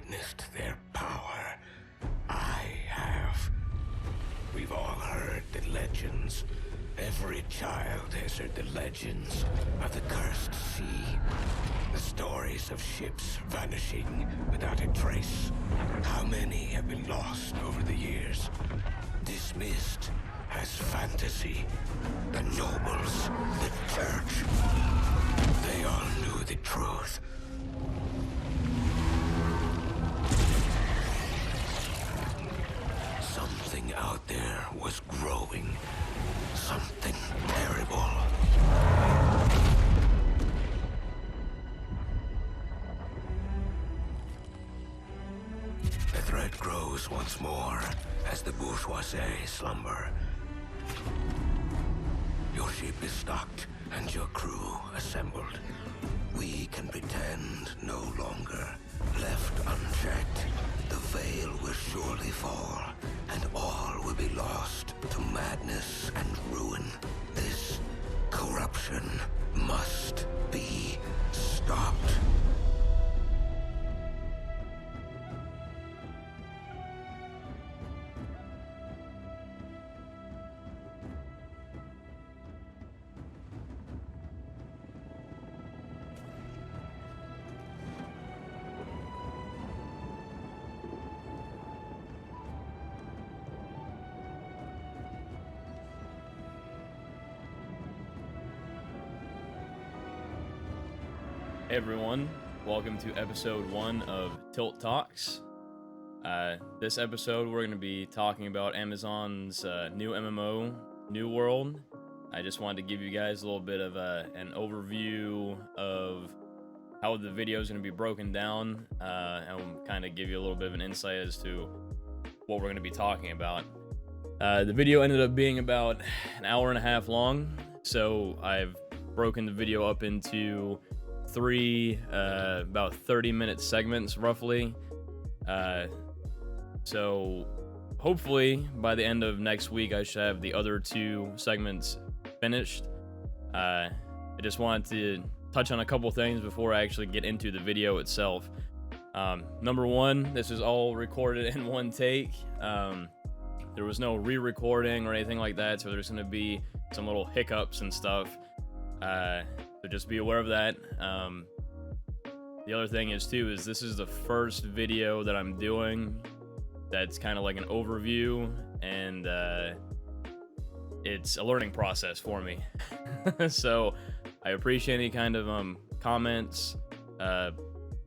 witnessed their power. I have. We've all heard the legends. Every child has heard the legends of the cursed sea. The stories of ships vanishing without a trace. How many have been lost over the years? Dismissed as fantasy. The nobles, the church. They all knew the truth. Something out there was growing. Something terrible. The threat grows once more as the bourgeoisie slumber. Your ship is stocked and your crew assembled. We can pretend no longer. Left unchecked, the veil will surely fall, and all will be lost to madness and ruin. This corruption must be stopped. Hey everyone, welcome to episode 1 of Tilt Talks. This episode we're going to be talking about Amazon's new MMO, New World. I just wanted to give you guys a little bit of an overview of how the video is going to be broken down, and kind of give you a little bit of an insight as to what we're going to be talking about. The video ended up being about an hour and a half long, so I've broken the video up into 3 about 30-minute segments roughly. So hopefully by the end of next week I should have the other 2 segments finished. I just wanted to touch on a couple things before I actually get into the video itself. Number 1, this is all recorded in one take. There was no re-recording or anything like that, so there's going to be some little hiccups and stuff. So just be aware of that. The other thing is this is the first video that I'm doing that's kind of like an overview, and it's a learning process for me. So I appreciate any kind of comments,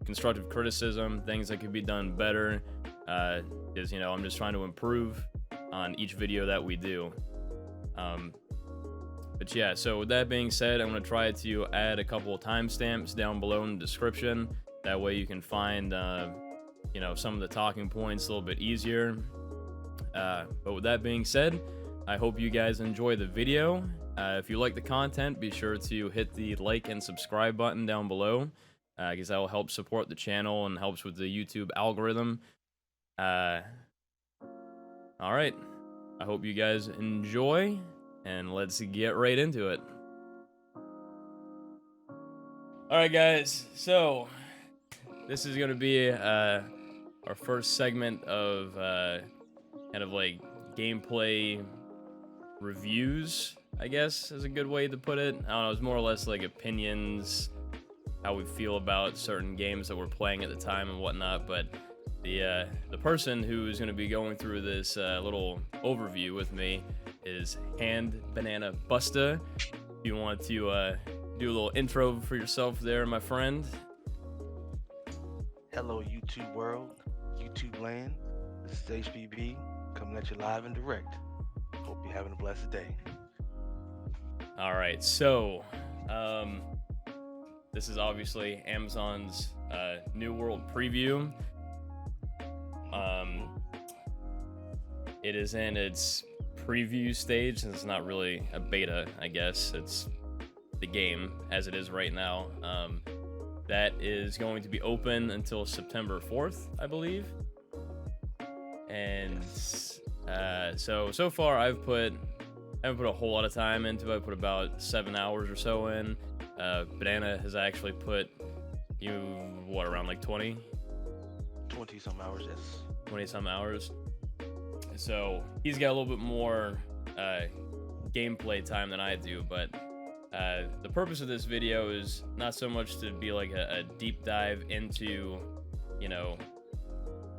constructive criticism, things that could be done better, because I'm just trying to improve on each video that we do. But yeah, so with that being said, I'm going to try to add a couple of timestamps down below in the description. That way you can find, some of the talking points a little bit easier. But with that being said, I hope you guys enjoy the video. If you like the content, be sure to hit the like and subscribe button down below, because that will help support the channel and helps with the YouTube algorithm. All right, I hope you guys enjoy. And let's get right into it. Alright guys, so this is going to be our first segment of kind of like gameplay reviews, I guess is a good way to put it. I don't know, it's more or less like opinions, how we feel about certain games that we're playing at the time and whatnot, but the person who's going to be going through this little overview with me is HANDBANANABUSTA. If you want to do a little intro for yourself there, my friend. Hello, YouTube world, YouTube land. This is HBB coming at you live and direct. Hope you're having a blessed day. All right, so this is obviously Amazon's New World preview. It is in its preview stage, and it's not really a beta, I guess. It's the game as it is right now. That is going to be open until September 4th, I believe. And so far I haven't put a whole lot of time into it. I put about 7 hours or so in. Uh, Banana has actually put around like 20 20 some hours, yes. 20 some hours. So he's got a little bit more gameplay time than I do, but the purpose of this video is not so much to be like a deep dive into, you know,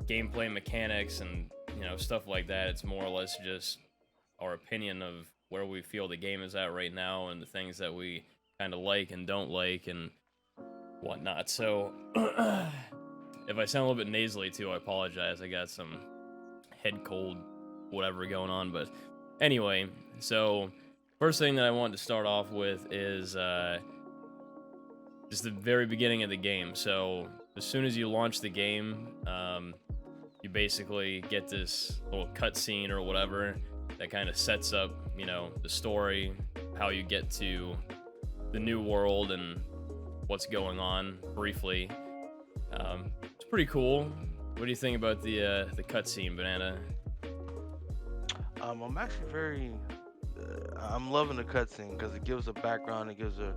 gameplay mechanics and, you know, stuff like that. It's more or less just our opinion of where we feel the game is at right now and the things that we kind of like and don't like and whatnot. So if I sound a little bit nasally too, I apologize. I got some head cold, whatever going on. But anyway, so first thing that I wanted to start off with is just the very beginning of the game. So as soon as you launch the game, you basically get this little cutscene or whatever that kind of sets up, you know, the story, how you get to the new world and what's going on briefly. It's pretty cool. What do you think about the cutscene, Banana? I'm actually very. I'm loving the cutscene because it gives a background. It gives a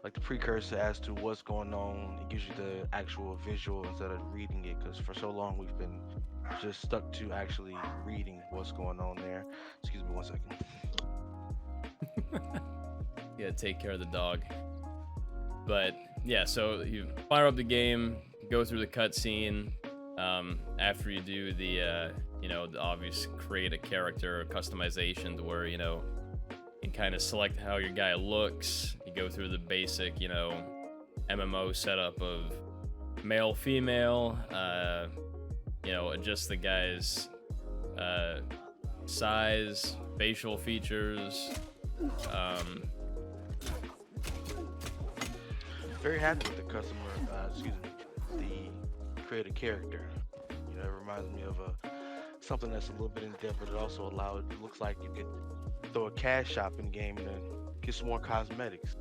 like the precursor as to what's going on. It gives you the actual visual instead of reading it. Because for so long we've been just stuck to actually reading what's going on there. Excuse me 1 second. Yeah, take care of the dog. But yeah, so you fire up the game, go through the cutscene. After you do the you know, the obvious create a character customization to where, you know, you can kind of select how your guy looks. You go through the basic, you know, MMO setup of male, female, you know, adjust the guy's size, facial features. Very happy with the customer. Excuse me, the create a character. You know, it reminds me of something that's a little bit in depth, but it also allowed. It looks like you could throw a cash shopping game and then get some more cosmetics,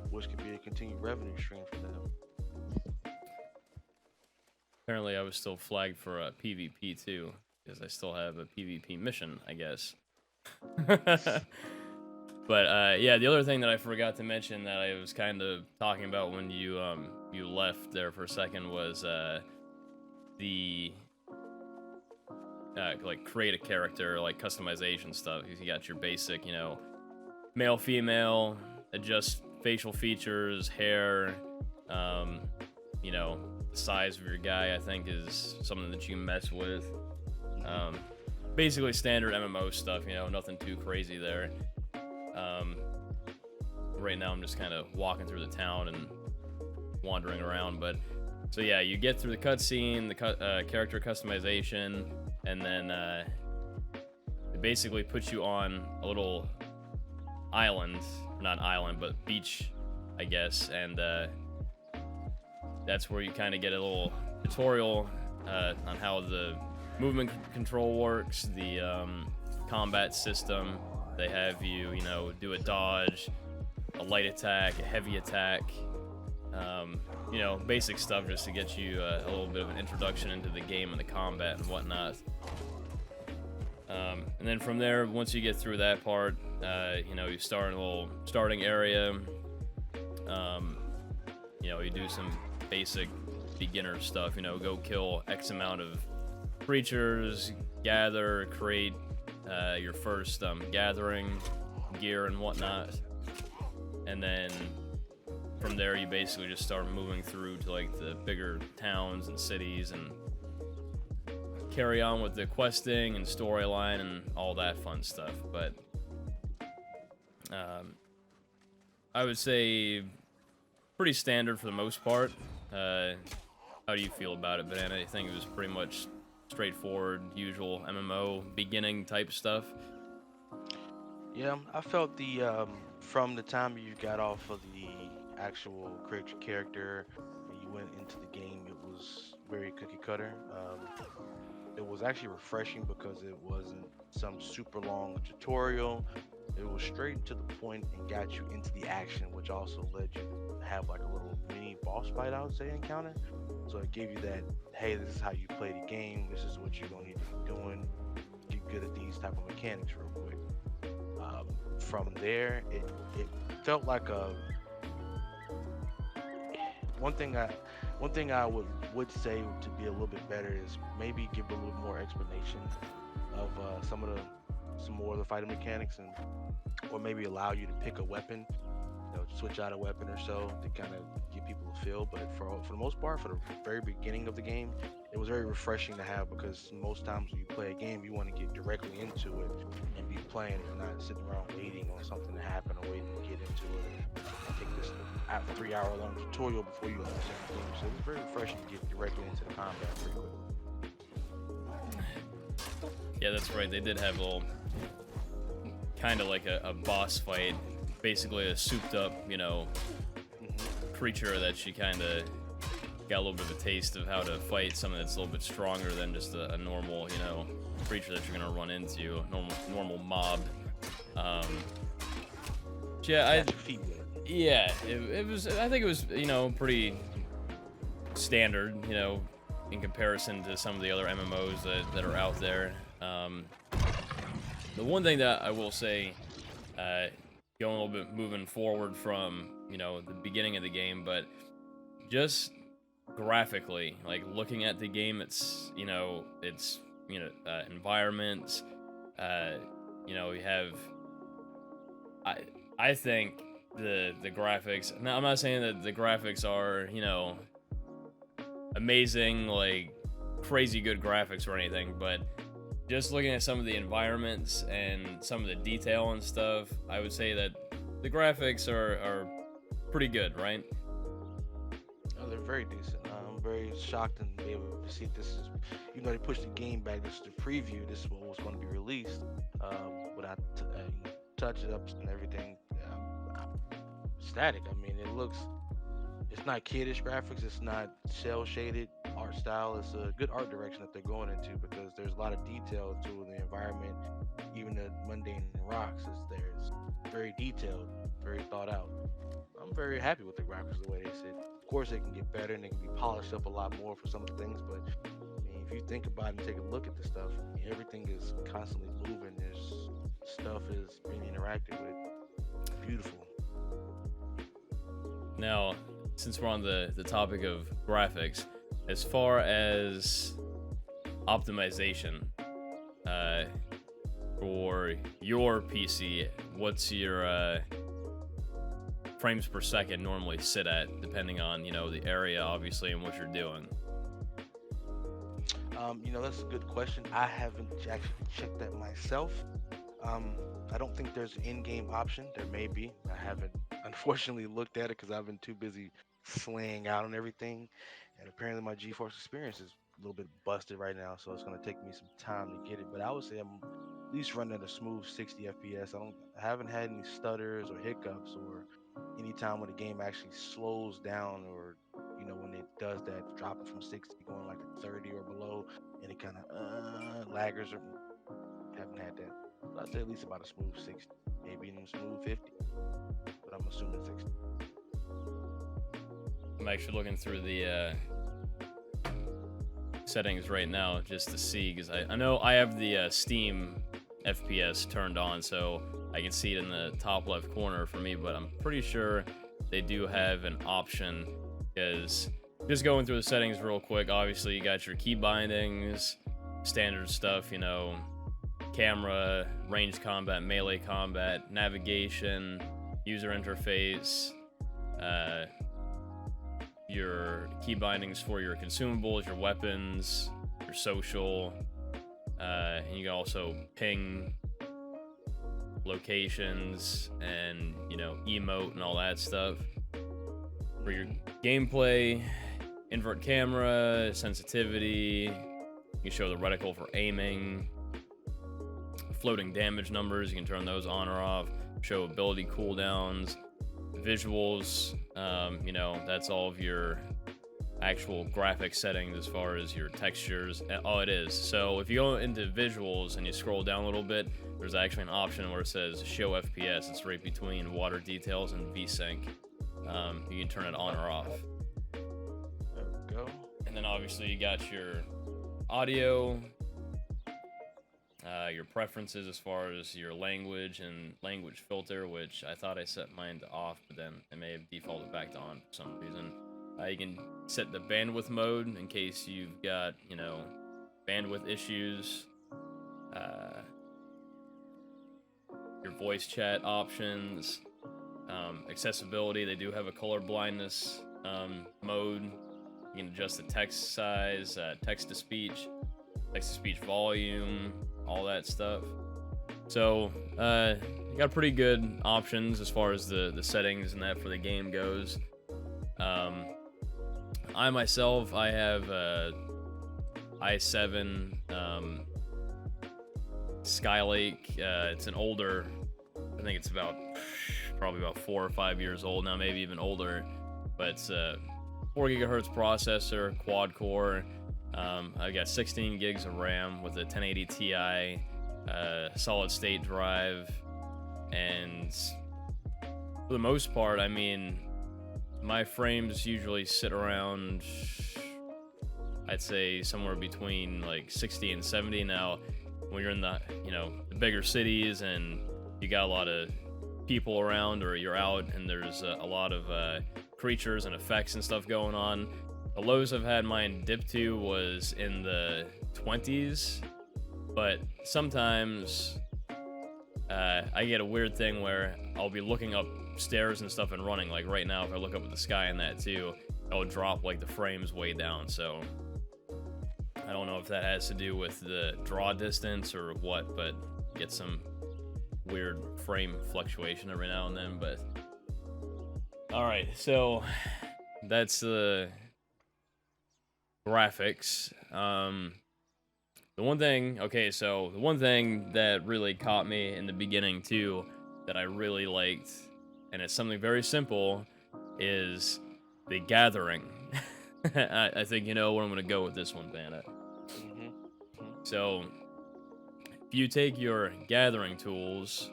which could be a continued revenue stream for them. Apparently, I was still flagged for a PvP too, because I still have a PvP mission, I guess. But yeah, the other thing that I forgot to mention that I was kind of talking about when you left there for a second was the like create a character, like customization stuff. You got your basic, you know, male, female, adjust facial features, hair, you know, the size of your guy, I think is something that you mess with. Basically standard MMO stuff, you know, nothing too crazy there. Right now I'm just kind of walking through the town and wandering around, but so yeah, you get through the cutscene, the character customization, and then it basically puts you on a little island, not island, but beach, I guess, and that's where you kind of get a little tutorial on how the movement control works, the combat system. They have you, you know, do a dodge, a light attack, a heavy attack, you know, basic stuff just to get you a little bit of an introduction into the game and the combat and whatnot. And then from there, once you get through that part, you know, you start in a little starting area. You know, you do some basic beginner stuff, you know, go kill X amount of creatures, gather, create your first gathering gear and whatnot, and then from there you basically just start moving through to like the bigger towns and cities and carry on with the questing and storyline and all that fun stuff. But I would say pretty standard for the most part. How do you feel about it, Banana? I think it was pretty much straightforward, usual MMO beginning type stuff. Yeah, I felt the from the time you got off of the actual create your character and you went into the game, it was very cookie cutter. It was actually refreshing because it wasn't some super long tutorial. It was straight to the point and got you into the action, which also led you to have like a little mini boss fight, I would say, encounter. So it gave you that, hey, this is how you play the game. This is what you're gonna need to be doing. Get good at these type of mechanics real quick. From there, it felt like a one thing One thing I would say to be a little bit better is maybe give a little more explanation of some more of the fighting mechanics, and or maybe allow you to pick a weapon, switch out a weapon or so to kind of give people a feel. But for the most part, for the very beginning of the game, it was very refreshing to have, because most times when you play a game, you want to get directly into it and be playing and not sitting around waiting on something to happen or waiting to get into it and take this 3 hour long tutorial before you understand the game. So it was very refreshing to get directly into the combat pretty quick. Yeah, that's right. They did have a little, kind of like a boss fight, basically a souped up, creature that she kind of got a little bit of a taste of how to fight something that's a little bit stronger than just a normal, creature that you're gonna run into, a normal mob. Yeah, it was. I think it was, pretty standard, in comparison to some of the other MMOs that are out there. The one thing that I will say, going a little bit moving forward from, the beginning of the game, but just graphically, like looking at the game, it's environments, you have, I think the graphics, now I'm not saying that the graphics are, amazing, like crazy good graphics or anything, but just looking at some of the environments and some of the detail and stuff, I would say that the graphics are pretty good, right? Oh, they're very decent. I'm very shocked and be able to see this is, they pushed the game back. This is the preview. This is what was going to be released without touch-ups and everything. Static. I mean, it's not kiddish graphics. It's not cel-shaded art style. It's a good art direction that they're going into, because there's a lot of detail to the environment. Even the mundane rocks is there. It's very detailed, very thought out. I'm very happy with the graphics the way they sit. Of course, they can get better and they can be polished up a lot more for some of the things, but I mean, if you think about it and take a look at the stuff, everything is constantly moving. There's stuff is being interacted with. It's beautiful. Now, since we're on the topic of graphics, as far as optimization, for your PC, what's your frames per second normally sit at, depending on, the area, obviously, and what you're doing? That's a good question. I haven't actually checked that myself. I don't think there's an in-game option. There may be. I haven't, unfortunately, looked at it because I've been too busy slaying out on everything. And apparently my GeForce experience is a little bit busted right now, so it's going to take me some time to get it. But I would say I'm at least running at a smooth 60 FPS. I haven't had any stutters or hiccups or any time when the game actually slows down, or when it does that, dropping from 60 going like to 30 or below, and it kind of laggers, or haven't had that. But I'd say at least about a smooth 60, maybe even smooth 50, but I'm assuming 60. I'm actually looking through the settings right now just to see, because I know I have the Steam FPS turned on, so I can see it in the top left corner for me, but I'm pretty sure they do have an option, because just going through the settings real quick, obviously you got your key bindings, standard stuff, camera, ranged combat, melee combat, navigation, user interface, your key bindings for your consumables, your weapons, your social, and you can also ping locations and, emote and all that stuff. For your gameplay, invert camera, sensitivity, you can show the reticle for aiming, floating damage numbers, you can turn those on or off, show ability cooldowns, visuals, that's all of your actual graphic settings as far as your textures. Oh, it is. So if you go into visuals and you scroll down a little bit, there's actually an option where it says show FPS. It's right between water details and VSync. You can turn it on or off. There we go. And then obviously you got your audio, your preferences as far as your language and language filter, which I thought I set mine to off, but then it may have defaulted back to on for some reason. You can set the bandwidth mode in case you've got, you know, bandwidth issues. Your voice chat options, accessibility. They do have a color blindness mode. You can adjust the text size, text to speech volume, all that stuff. So you got pretty good options as far as the settings and that for the game goes. I myself, I have i7 Skylake. It's an older, I think it's probably about 4 or 5 years old now, maybe even older. But it's a 4 gigahertz processor, quad core. I got 16 gigs of RAM with a 1080 Ti, solid state drive, and for the most part, I mean, my frames usually sit around, I'd say somewhere between like 60 and 70. Now, when you're in the, you know, the bigger cities and you got a lot of people around, or you're out and there's a lot of creatures and effects and stuff going on, the lows I've had mine dip to was in the 20s, but sometimes I get a weird thing where I'll be looking upstairs and stuff and running. Like right now, if I look up at the sky and that too, it'll drop like the frames way down. So I don't know if that has to do with the draw distance or what, but get some weird frame fluctuation every now and then. But all right, so that's the graphics. The one thing that really caught me in the beginning too, that I really liked, and it's something very simple, is the gathering. I think you know where I'm gonna go with this one, Bandit. So if you take your gathering tools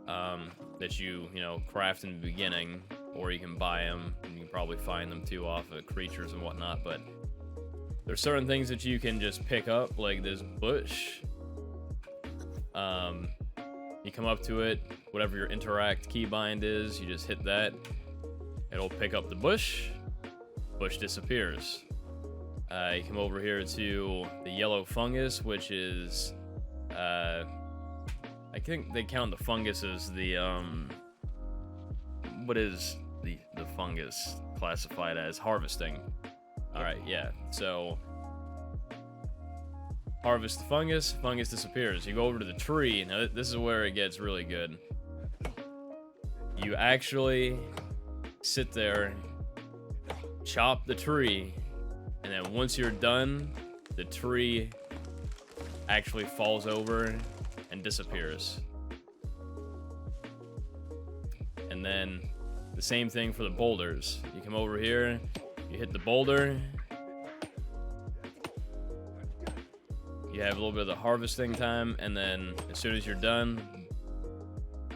that you know craft in the beginning, or you can buy them, and you can probably find them too off of creatures and whatnot, but there's certain things that you can just pick up, like this bush. You come up to it, whatever your interact keybind is, you just hit that. It'll pick up the bush. Bush disappears. You come over here to the yellow fungus, which is, I think they count the fungus as the, what is the fungus classified as? Harvesting. Alright, yeah, so harvest the fungus disappears. You go over to the tree. Now this is where it gets really good. You actually sit there, chop the tree, and then once you're done, the tree actually falls over and disappears. And then the same thing for the boulders. You come over here, you hit the boulder, you have a little bit of the harvesting time, and then as soon as you're done,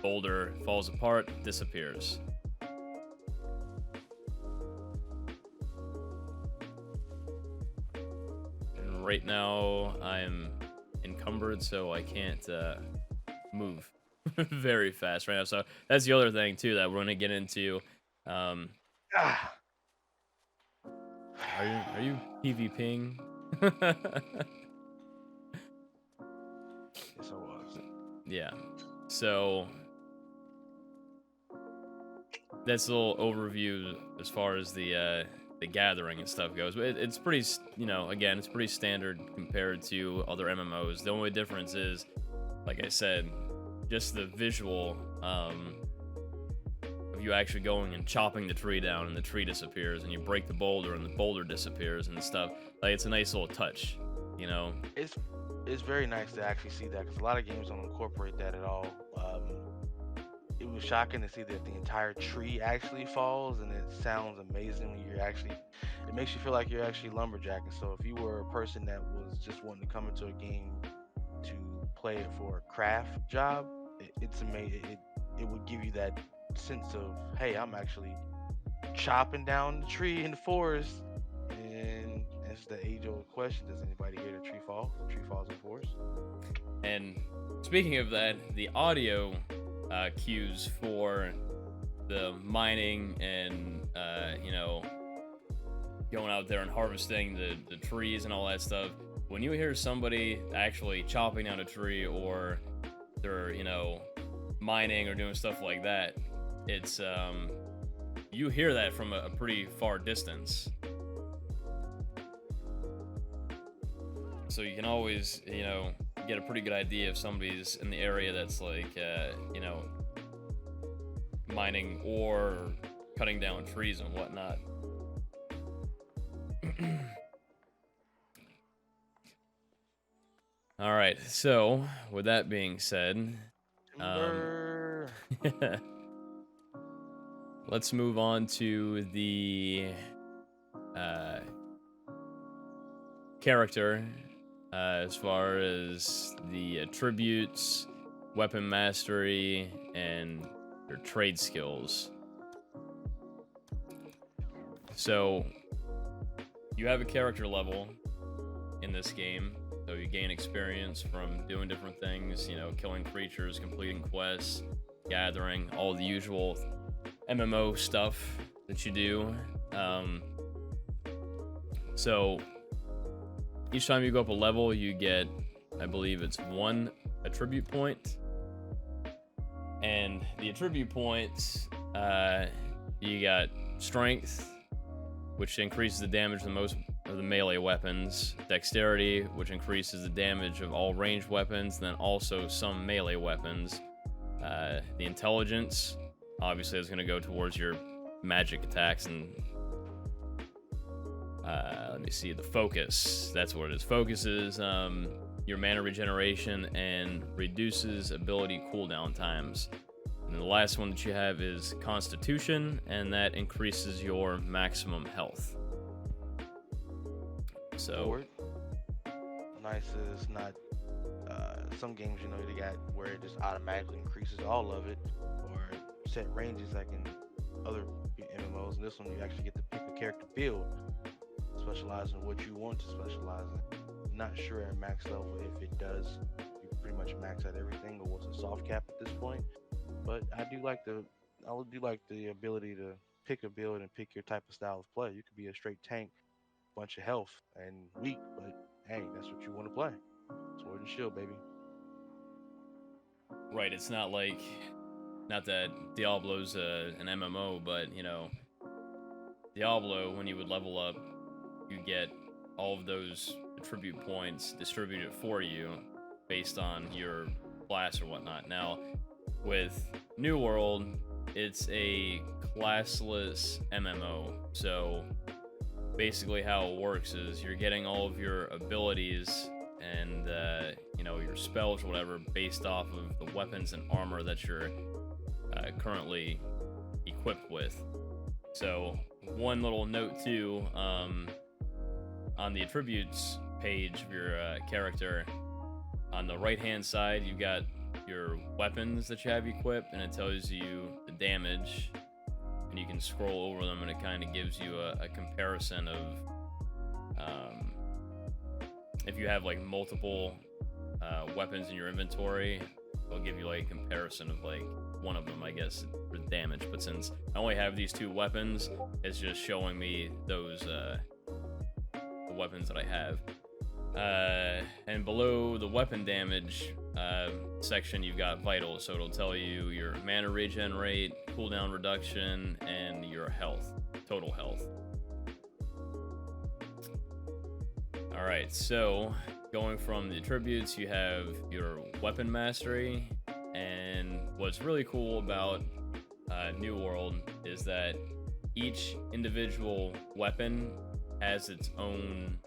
boulder falls apart, disappears. And right now I'm encumbered, so I can't move very fast right now. So that's the other thing too that we're gonna get into. Are you PvPing? Yes, I was. Yeah. So that's a little overview as far as the gathering and stuff goes. But it's pretty, you know, again, it's pretty standard compared to other MMOs. The only difference is, like I said, just the visual of you actually going and chopping the tree down and the tree disappears, and you break the boulder and the boulder disappears and stuff. Like, it's a nice little touch, you know? It's very nice to actually see that, because a lot of games don't incorporate that at all. It was shocking to see that the entire tree actually falls, and it sounds amazing when you're actually, it makes you feel like you're actually lumberjacking. So if you were a person that was just wanting to come into a game to play it for a craft job, it's amazing. It would give you that sense of, hey, I'm actually chopping down the tree in the forest. And it's the age-old question: does anybody hear the tree fall? The tree falls in the forest. And speaking of that, the audio cues for the mining and you know, going out there and harvesting the trees and all that stuff. When you hear somebody actually chopping down a tree, or they're, you know, mining or doing stuff like that, it's you hear that from a pretty far distance. So you can always, you know, get a pretty good idea if somebody's in the area that's like, you know, mining or cutting down trees and whatnot. All right, so with that being said, let's move on to the character, as far as the attributes, weapon mastery, and your trade skills. So you have a character level in this game, so you gain experience from doing different things, you know, killing creatures, completing quests, gathering, all the usual MMO stuff that you do. So each time you go up a level, you get, I believe it's 1 attribute point. And the attribute points, you got strength, which increases the damage of most of the melee weapons, dexterity, which increases the damage of all ranged weapons, and then also some melee weapons. The intelligence, obviously, is going to go towards your magic attacks, and let me see, the focus, that's what it is. Focuses your mana regeneration and reduces ability cooldown times. And then the last one that you have is Constitution, and that increases your maximum health. So nice is not some games, you know, they got where it just automatically increases all of it, or set ranges like in other MMOs. And this one, you actually get to pick a character build, specialize in what you want to specialize in. Not sure at max level if it does. You pretty much max out everything, or what's a soft cap at this point. But I do like the ability to pick a build and pick your type of style of play. You could be a straight tank, bunch of health and weak, but hey, that's what you want to play. Sword and shield, baby. right, it's not like, not that Diablo's an MMO, but, you know, Diablo, when you would level up, you get all of those attribute points distributed for you based on your class or whatnot. Now, with New World, it's a classless MMO, so basically how it works is you're getting all of your abilities and you know, your spells or whatever based off of the weapons and armor that you're currently equipped with. So one little note too, on the attributes page of your character, on the right hand side you've got your weapons that you have equipped, and it tells you the damage, and you can scroll over them and it kind of gives you a comparison of if you have like multiple weapons in your inventory, it'll give you like a comparison of like one of them, I guess, for damage. But since I only have these 2 weapons, it's just showing me those the weapons that I have. And below the weapon damage section, you've got vitals, so it'll tell you your mana regen rate, cooldown reduction, and your health, total health. Alright, so going from the attributes, you have your weapon mastery, and what's really cool about New World is that each individual weapon has its own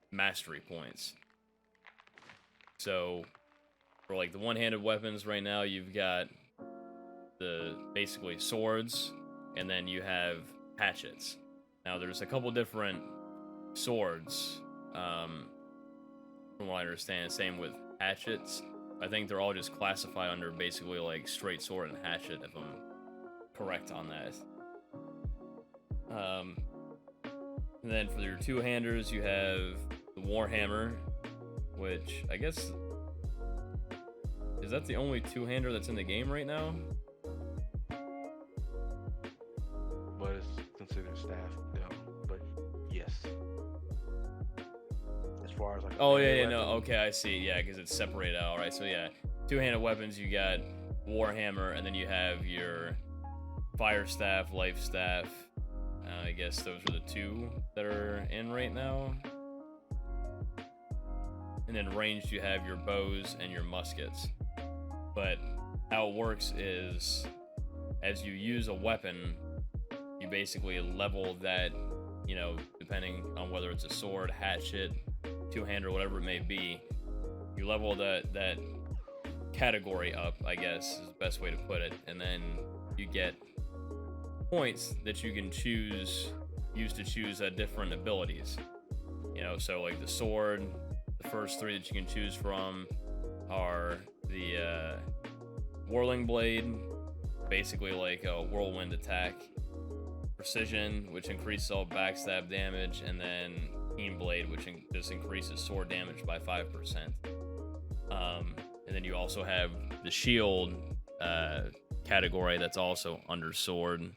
mastery points. So for like the one-handed weapons right now, you've got the basically swords, and then you have hatchets. Now there's a couple different swords, from what I understand. Same with hatchets. I think they're all just classified under basically like straight sword and hatchet, if I'm correct on that. And then for your 2-handers, you have the Warhammer, which I guess, is that the only 2-hander that's in the game right now? But it's considered staff, but yes. As far as like Oh a yeah, melee yeah, no, weapon, okay, I see. Yeah, because it's separated out, right? So yeah, two-handed weapons. You got Warhammer, and then you have your Fire Staff, Life Staff. I guess those are the two that are in right now. And then ranged, you have your bows and your muskets. But how it works is, as you use a weapon, you basically level that, you know, depending on whether it's a sword, hatchet, two-hand, or whatever it may be, you level that category up, I guess is the best way to put it, and then you get points that you can use to choose different abilities. You know, so like the sword, the first three that you can choose from are the Whirling Blade, basically like a whirlwind attack, Precision, which increases all backstab damage, and then Keen Blade, which just increases sword damage by 5%. And then you also have the Shield category that's also under sword.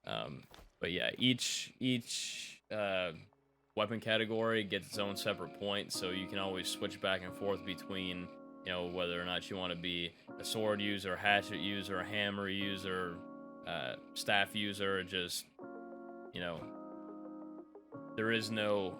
But yeah, each weapon category gets its own separate point, so you can always switch back and forth between, you know, whether or not you want to be a sword user, hatchet user, hammer user, staff user. Just, you know, there is no,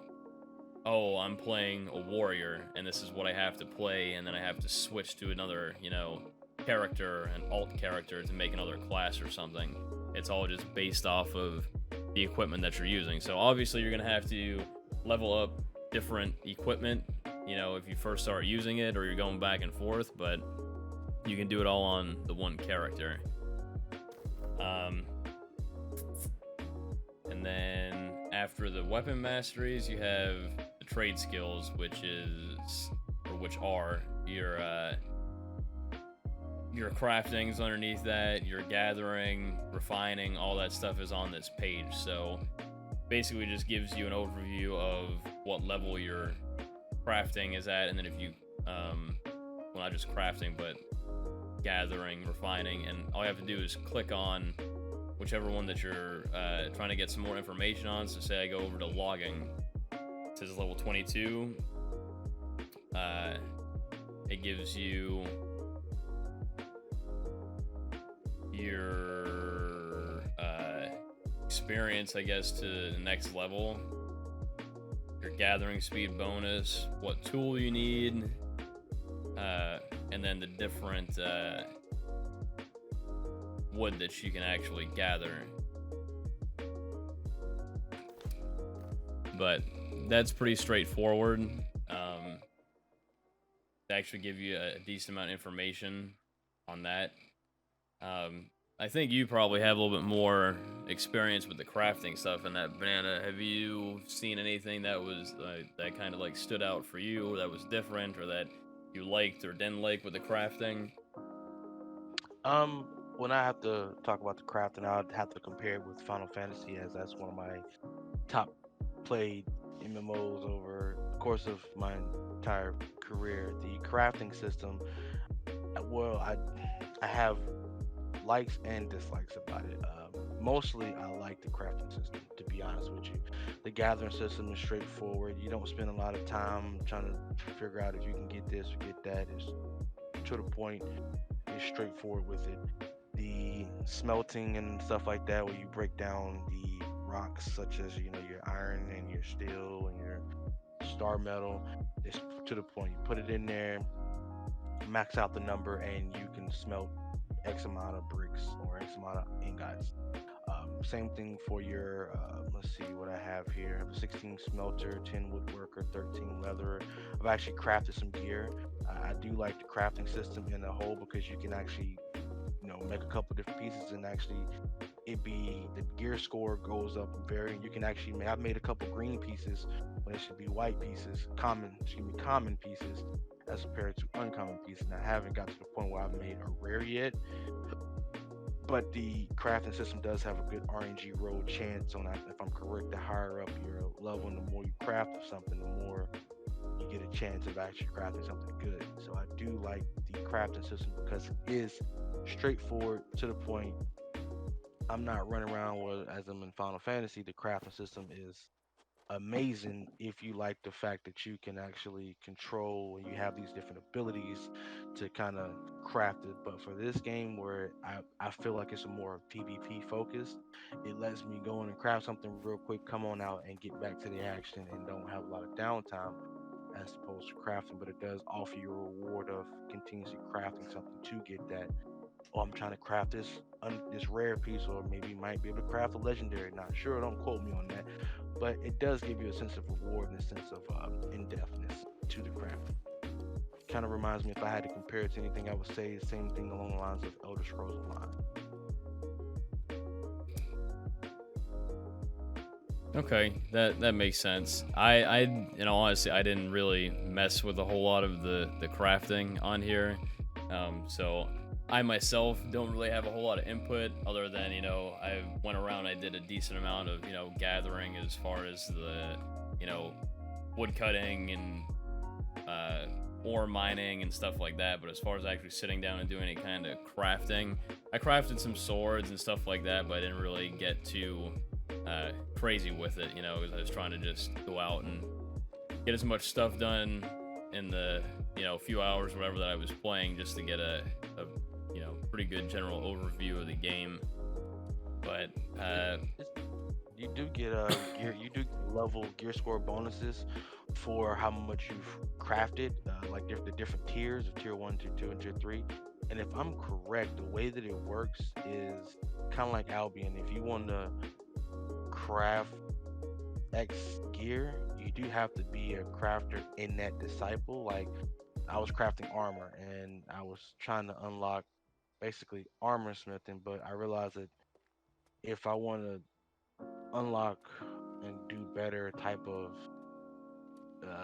oh, I'm playing a warrior and this is what I have to play, and then I have to switch to another, you know, character, an alt character, to make another class or something. It's all just based off of the equipment that you're using. So obviously you're gonna have to level up different equipment, you know, if you first start using it or you're going back and forth, but you can do it all on the one character. And then after the weapon masteries, you have the trade skills, which are your crafting's underneath that, your gathering, refining, all that stuff is on this page. So basically it just gives you an overview of what level your crafting is at, and then if you well, not just crafting, but gathering, refining, and all you have to do is click on whichever one that you're trying to get some more information on. So say I go over to logging, it says level 22. It gives you your experience, I guess, to the next level, your gathering speed bonus, what tool you need, and then the different wood that you can actually gather. But that's pretty straightforward. They actually give you a decent amount of information on that. I think you probably have a little bit more experience with the crafting stuff in that, Banana. Have you seen anything that was that kind of like stood out for you, or that was different, or that you liked or didn't like with the crafting? When I have to talk about the crafting, I'd have to compare it with Final Fantasy, as that's one of my top played MMOs over the course of my entire career. The crafting system, well, I have likes and dislikes about it. Mostly, I like the crafting system, to be honest with you. The gathering system is straightforward. You don't spend a lot of time trying to figure out if you can get this or get that. It's to the point. It's straightforward with it. The smelting and stuff like that, where you break down the rocks, such as, you know, your iron and your steel and your star metal, it's to the point. You put it in there, max out the number, and you can smelt X amount of bricks or X amount of ingots. Same thing for your, let's see what I have here. I have a 16 smelter, 10 woodworker, 13 leather. I've actually crafted some gear. I do like the crafting system in a whole, because you can actually, you know, make a couple different pieces, and actually the gear score goes up very. You can actually I've made a couple green pieces when it should be white pieces, common pieces, as compared to uncommon pieces. And I haven't got to the point where I've made a rare yet, but the crafting system does have a good RNG roll chance on that. If I'm correct, the higher up your level and the more you craft of something, the more you get a chance of actually crafting something good. So I do like the crafting system because it is straightforward, to the point, I'm not running around with as I'm in Final Fantasy. The crafting system is amazing if you like the fact that you can actually control and you have these different abilities to kind of craft it. But for this game where I feel like it's a more PvP focused, it lets me go in and craft something real quick, come on out and get back to the action and don't have a lot of downtime as opposed to crafting, but it does offer you a reward of continuously crafting something to get that. Oh, I'm trying to craft this rare piece, or maybe you might be able to craft a legendary. Not sure, don't quote me on that, but it does give you a sense of reward and a sense of in-depthness to the craft. Kind of reminds me, if I had to compare it to anything, I would say the same thing along the lines of Elder Scrolls Online. Okay, that makes sense. I honestly, I didn't really mess with a whole lot of the crafting on here, so I myself don't really have a whole lot of input other than I went around, I did a decent amount of gathering as far as the you know wood cutting and uh, ore mining and stuff like that. But as far as actually sitting down and doing any kind of crafting, I crafted some swords and stuff like that, but I didn't really get too crazy with it, because I was trying to just go out and get as much stuff done in the few hours whatever that I was playing, just to get a pretty good general overview of the game. But You do get you do level gear score bonuses for how much you've crafted, like the different tiers of tier one, tier two, and tier three. And if I'm correct, the way that it works is kind of like Albion. If you want to craft X gear, you do have to be a crafter in that disciple. Like I was crafting armor and I was trying to unlock basically armor smithing, but I realized that if I want to unlock and do better type of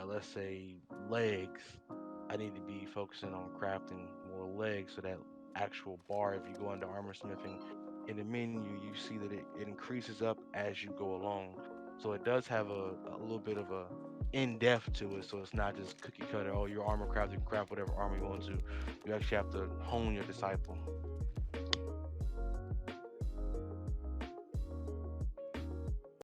let's say legs, I need to be focusing on crafting more legs so that actual bar, if you go into armor smithing in the menu, you see that it increases up as you go along. So it does have a little bit of a in depth to it. So it's not just cookie cutter, oh, your armor craft, you can craft whatever armor you want to. You actually have to hone your disciple.